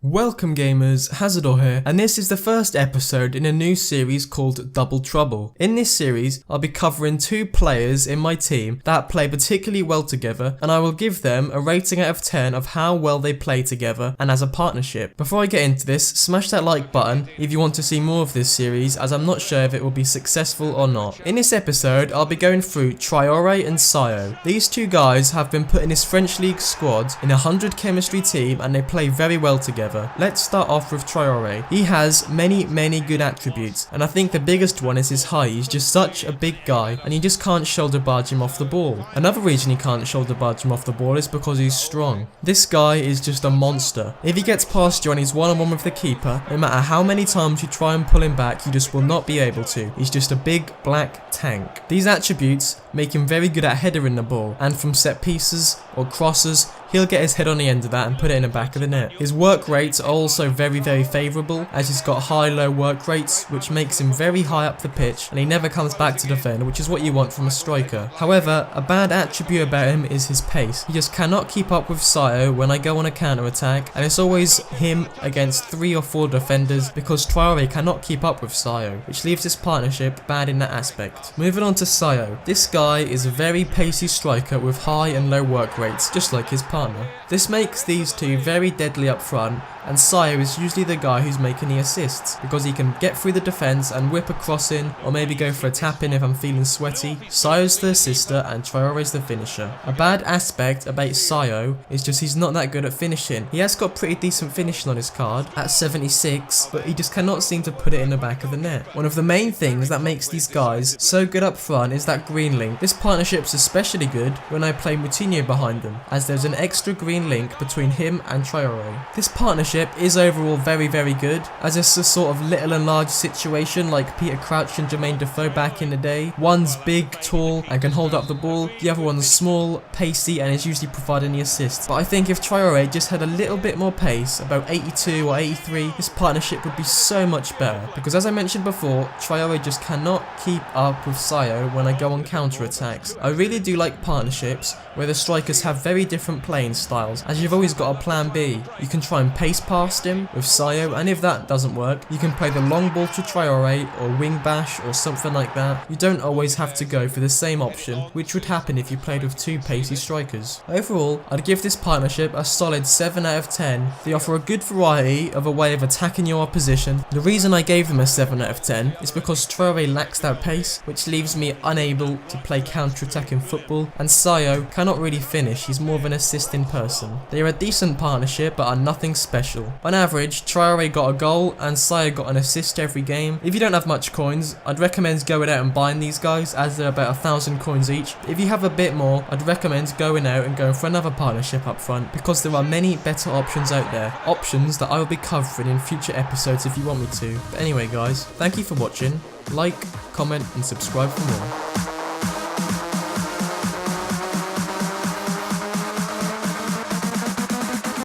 Welcome gamers, Hazardor here, and this is the first episode in a new series called Double Trouble. In this series, I'll be covering two players in my team that play particularly well together, and I will give them a rating out of 10 of how well they play together and as a partnership. Before I get into this, smash that like button if you want to see more of this series, as I'm not sure if it will be successful or not. In this episode, I'll be going through Traore and Sayo. These two guys have been put in this French League squad in a 100 chemistry team and they play very well together. Let's start off with Traore. He has many good attributes, and I think the biggest one is his height. He's just such a big guy and you just can't shoulder barge him off the ball. Another reason he can't shoulder barge him off the ball is because he's strong. This guy is just a monster. If he gets past you and he's one-on-one with the keeper, no matter how many times you try and pull him back, you just will not be able to. He's just a big black tank. These attributes make him very good at headering the ball, and from set pieces or crosses, he'll get his head on the end of that and put it in the back of the net. His work rates are also very favourable, as he's got high-low work rates, which makes him very high up the pitch, and he never comes back to defend, which is what you want from a striker. However, a bad attribute about him is his pace. He just cannot keep up with Sayo when I go on a counter-attack, and it's always him against 3 or 4 defenders because Traore cannot keep up with Sayo, which leaves this partnership bad in that aspect. Moving on to Sayo. This guy is a very pacey striker with high and low work rates, just like his partner. This makes these two very deadly up front, and Sayo is usually the guy who's making the assists, because he can get through the defence and whip a cross in, or maybe go for a tap in if I'm feeling sweaty. Sayo's the assister and Traore's the finisher. A bad aspect about Sayo is just he's not that good at finishing. He has got pretty decent finishing on his card at 76, but he just cannot seem to put it in the back of the net. One of the main things that makes these guys so good up front is that green link. This partnership's especially good when I play Moutinho behind them, as there's an extra green link between him and Traore. This partnership is overall very good, as it's a sort of little and large situation like Peter Crouch and Jermaine Defoe back in the day. One's big, tall and can hold up the ball, the other one's small, pacey and is usually providing the assists. But I think if Traore just had a little bit more pace, about 82 or 83, this partnership would be so much better, because as I mentioned before, Traore just cannot keep up with Sayo when I go on counter attacks. I really do like partnerships where the strikers have very different playing styles, as you've always got a plan B. You can try and pace past him with Sayo, and if that doesn't work, you can play the long ball to Traore or wing bash or something like that. You don't always have to go for the same option, which would happen if you played with two pacey strikers. Overall, I'd give this partnership a solid 7 out of 10. They offer a good variety of a way of attacking your opposition. The reason I gave them a 7 out of 10 is because Traore lacks that pace, which leaves me unable to play counter-attacking football, and Sayo cannot really finish. He's more of an assisting person. They are a decent partnership but are nothing special. On average, Traore got a goal and Sayo got an assist every game. If you don't have much coins, I'd recommend going out and buying these guys, as they're about 1,000 coins each. If you have a bit more, I'd recommend going out and going for another partnership up front, because there are many better options out there. Options that I will be covering in future episodes if you want me to. But anyway guys, thank you for watching. Like, comment and subscribe for more.